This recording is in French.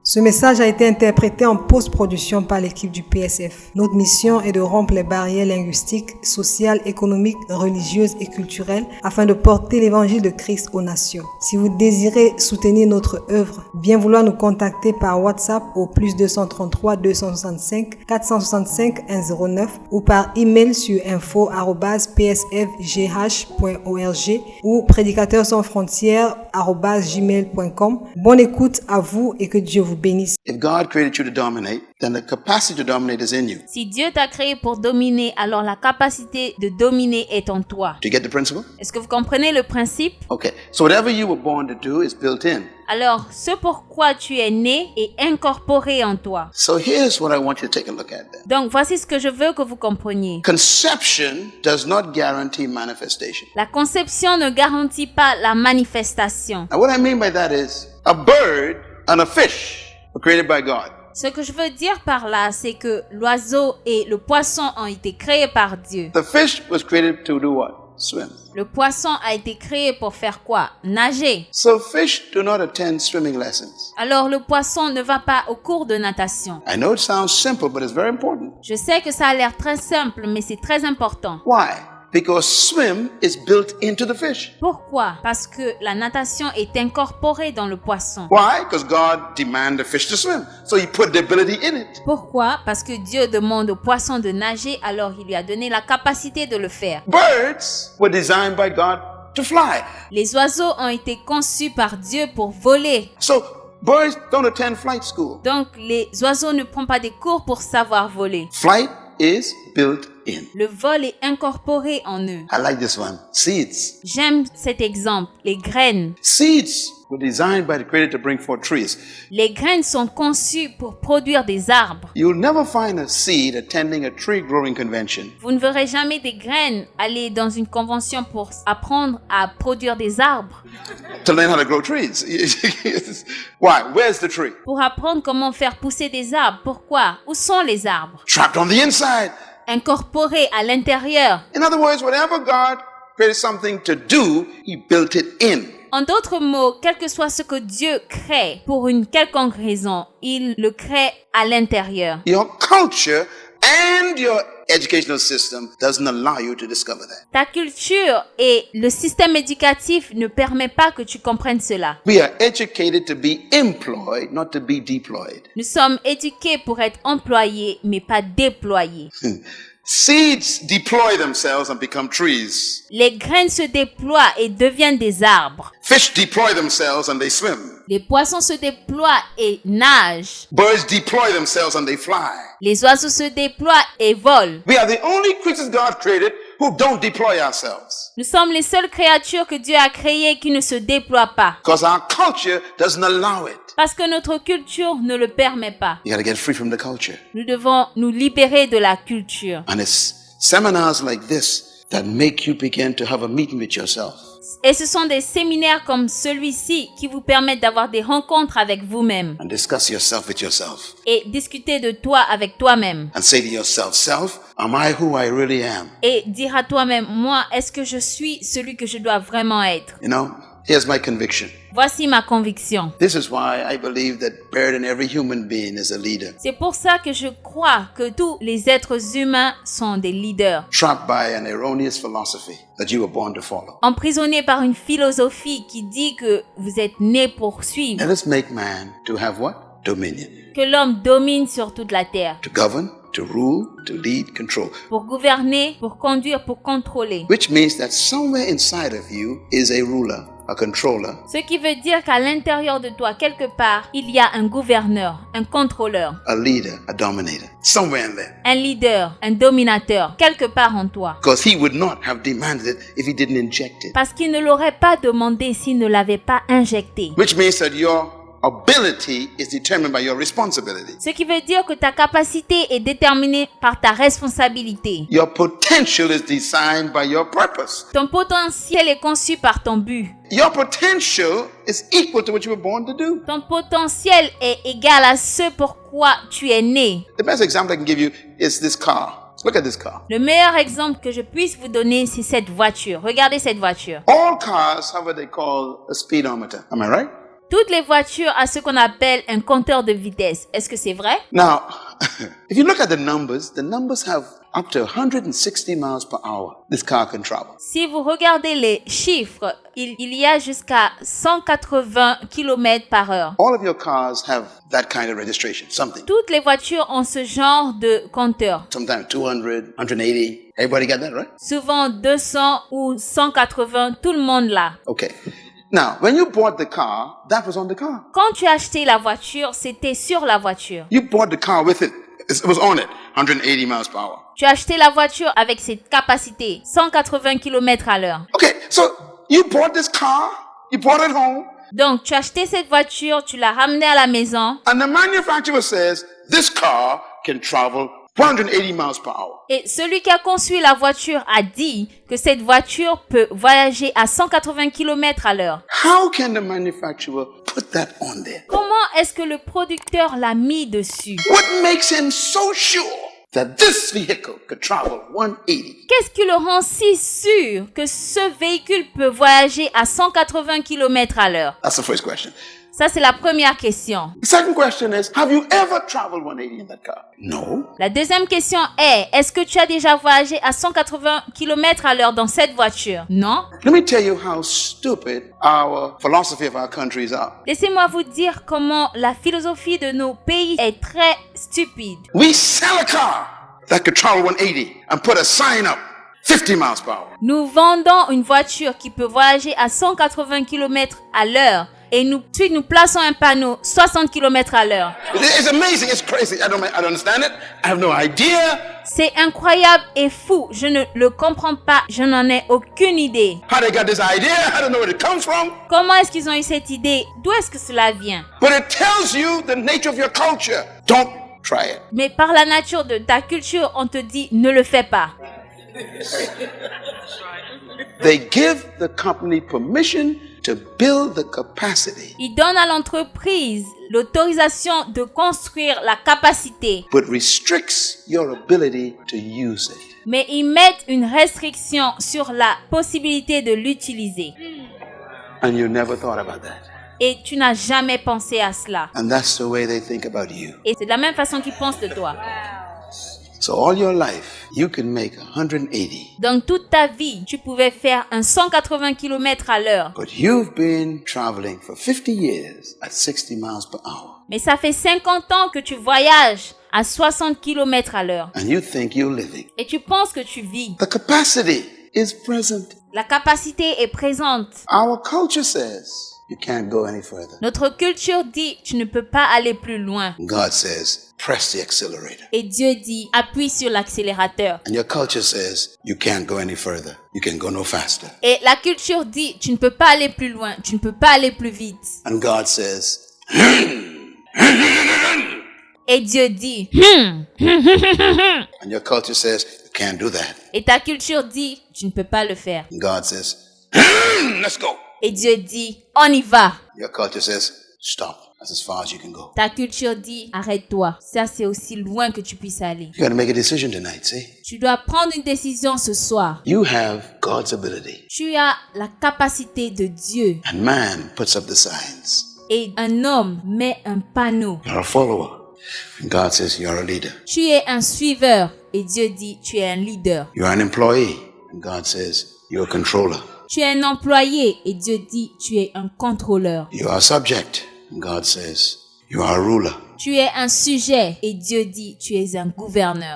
Ce message a été interprété en post-production par l'équipe du PSF. Notre mission est de rompre les barrières linguistiques, sociales, économiques, religieuses et culturelles afin de porter l'évangile de Christ aux nations. Si vous désirez soutenir notre œuvre, bien vouloir nous contacter par WhatsApp au +233 265 465 109 ou par email sur info@psfgh.org ou prédicateurs-sans-frontières@gmail.com. Bonne écoute à vous et que Dieu vous bénisse. If God created you to dominate, then the capacity to dominate is in you. Si Dieu t'a créé pour dominer, alors la capacité de dominer est en toi. Do you get the principle? Est-ce que vous comprenez le principe? Okay. So whatever you were born to do is built in. Alors, ce pourquoi tu es né est incorporé en toi. So here's what I want you to take a look at then. Donc, voici ce que je veux que vous compreniez. Conception does not guarantee manifestation. La conception ne garantit pas la manifestation. Now what I mean by that is a bird and a fish were created by God. Ce que je veux dire par là, c'est que l'oiseau et le poisson ont été créés par Dieu. The fish was created to do what? Swim. Le poisson a été créé pour faire quoi? Nager. So fish do not attend swimming lessons. Alors le poisson ne va pas au cours de natation. I know it sounds simple, but it's very important. Je sais que ça a l'air très simple, mais c'est très important. Why? Because swim is built into the fish. Pourquoi? Parce que la natation est incorporée dans le poisson. Why? Because God demanded the fish to swim. So he put the ability in it. Pourquoi? Parce que Dieu demande au poisson de nager, alors il lui a donné la capacité de le faire. Birds were designed by God to fly. Les oiseaux ont été conçus par Dieu pour voler. So birds don't attend flight school. Donc les oiseaux ne prennent pas des cours pour savoir voler. Flight is built in. Le vol est incorporé en eux. I like this one. Seeds. J'aime cet exemple, les graines. Seeds were designed by the Creator to bring forth trees. Les graines sont conçues pour produire des arbres. You'll never find a seed attending a tree growing convention. Vous ne verrez jamais des graines aller dans une convention pour apprendre à produire des arbres. To learn how to grow trees. Why? Where's the tree? Pour apprendre comment faire pousser des arbres. Pourquoi? Où sont les arbres? Trapped on the inside. Incorporés à l'intérieur. In other words, whenever God created something to do, He built it in. En d'autres mots, quel que soit ce que Dieu crée pour une quelconque raison, il le crée à l'intérieur. Your culture and your educational system doesn't allow you to discover that. Ta culture et le système éducatif ne permettent pas que tu comprennes cela. We are educated to be employed, not to be deployed. Nous sommes éduqués pour être employés, mais pas déployés. Seeds deploy themselves and become trees. Les graines se déploient et deviennent des arbres. Fish deploy themselves and they swim. Les poissons se déploient et nagent. Birds deploy themselves and they fly. Les oiseaux se déploient et volent. We are the only creatures God created who don't deploy ourselves. Nous sommes les seules créatures que Dieu a créées qui ne se déploient pas. Because our culture doesn't allow it. Parce que notre culture ne le permet pas. You got to get free from the culture. Nous devons nous libérer de la culture. And it's seminars like this that make you begin to have a meeting with yourself. Et ce sont des séminaires comme celui-ci qui vous permettent d'avoir des rencontres avec vous-même. And discuss yourself with yourself. Et discuter de toi avec toi-même. And say to yourself, self, am I who I really am? Et dire à toi-même, moi, est-ce que je suis celui que je dois vraiment être? You know, here's my conviction. Voici ma conviction. This is why I believe that buried in every human being is a leader. C'est pour ça que je crois que tous les êtres humains sont des leaders. Trapped by an erroneous philosophy that you were born to follow. Emprisonnés par une philosophie qui dit que vous êtes nés pour suivre. Let us make man to have what? Dominion. Que l'homme domine sur toute la terre. To govern, to rule, to lead, control. Pour gouverner, pour conduire, pour contrôler. Which means that somewhere inside of you is a ruler, a controller. Ce qui veut dire qu'à l'intérieur de toi, quelque part, il y a un gouverneur, un contrôleur. A leader, a dominator. Somewhere in there. Un leader, un dominateur, quelque part en toi. Because he would not have demanded it if he didn't inject it. Parce qu'il ne l'aurait pas demandé s'il ne l'avait pas injecté. Which means that your ability is determined by your responsibility. Ce qui veut dire que ta capacité est déterminée par ta responsabilité. Your potential is designed by your purpose. Ton potentiel est conçu par ton but. Your potential is equal to what you were born to do. Ton potentiel est égal à ce pourquoi tu es né. The best example I can give you is this car. Look at this car. Le meilleur exemple que je puisse vous donner, c'est cette voiture. Regardez cette voiture. All cars have what they call a speedometer. Am I right? Toutes les voitures ont ce qu'on appelle un compteur de vitesse. Est-ce que c'est vrai? Now, if you look at the numbers have up to 160 miles per hour this car can travel. Si vous regardez les chiffres, il y a jusqu'à 180 km par heure. All of your cars have that kind of registration, something. Toutes les voitures ont ce genre de compteur. Sometimes 200, 180. Everybody got that, right? Souvent 200 ou 180, tout le monde l'a. Okay. Now, when you bought the car, that was on the car. Quand tu as acheté la voiture, c'était sur la voiture. You bought the car with it. It was on it, 180 miles per hour. Tu as acheté la voiture avec cette capacité, 180 km à l'heure. Okay, so you bought this car, you brought it home, Donc, tu as acheté cette voiture, tu l'as ramenée à la maison and the manufacturer says this car can travel 180 miles per hour. et celui qui a conçu la voiture a dit que cette voiture peut voyager à 180 km à l'heure. How can the manufacturer put that on there? Comment est-ce que le producteur l'a mis dessus? What makes him so sure that this vehicle could travel 180? Qu'est-ce qui le rend si sûr que ce véhicule peut voyager à 180 km à l'heure? That's the first question. Ça, c'est la première question. The second question is, have you ever traveled 180 in that car? No. La deuxième question est-ce que tu as déjà voyagé à 180 km à l'heure dans cette voiture? Non. Let me tell you how stupid our philosophy of our countries are. Laissez-moi vous dire comment la philosophie de nos pays est très stupide. We sell a car that could travel 180 and put a sign up 50 miles per hour. Nous vendons une voiture qui peut voyager à 180 km à l'heure et nous plaçons un panneau 60 km à l'heure. It's amazing. It's crazy. I don't understand it. I have no idea. C'est incroyable et fou. Je ne le comprends pas. Je n'en ai aucune idée. How they got this idea. I don't know where it comes from. Comment est-ce qu'ils ont eu cette idée? D'où est-ce que cela vient? But it tells you the nature of your culture. Don't try it. Mais par la nature de ta culture, on te dit ne le fais pas. They give the company permission to build the capacity, Ils donnent à l'entreprise l'autorisation de construire la capacité, but restricts your ability to use it. mais ils mettent une restriction sur la possibilité de l'utiliser. And you never thought about that. Et tu n'as jamais pensé à cela. And that's the way they think about you. Et c'est de la même façon qu'ils pensent de toi. So all your life, you can make 180. Donc toute ta vie, tu pouvais faire un 180 km à l'heure. But you've been traveling for 50 years at 60 miles per hour. Mais ça fait 50 ans que tu voyages à 60 km à l'heure. And you think you're living. Et tu penses que tu vis. The capacity is present. La capacité est présente. Our culture says you can't go any further. Notre culture dit tu ne peux pas aller plus loin. God says press the accelerator. Et Dieu dit appuie sur l'accélérateur. And your culture says you can't go any further. You can go no faster. Et la culture dit tu ne peux pas aller plus loin, tu ne peux pas aller plus vite. And God says Et Dieu dit and your culture says you can't do that. Et ta culture dit tu ne peux pas le faire. And God says let's go. Et Dieu dit on y va. Your culture says stop. That's as far as you can go. Ta culture dit arrête-toi. Ça c'est aussi loin que tu puisses aller. You got to make a decision tonight, see? Tu dois prendre une décision ce soir. You have God's ability. Tu as la capacité de Dieu. And man puts up the signs. Et un homme met un panneau. You're a follower. And God says you're a leader. Tu es un suiveur. Et Dieu dit tu es un leader. You're an employee. And God says you're a controller. Tu es un employé. Et Dieu dit tu es un contrôleur. You are a subject. And God says you are a ruler. Tu es un sujet. Et Dieu dit tu es un gouverneur.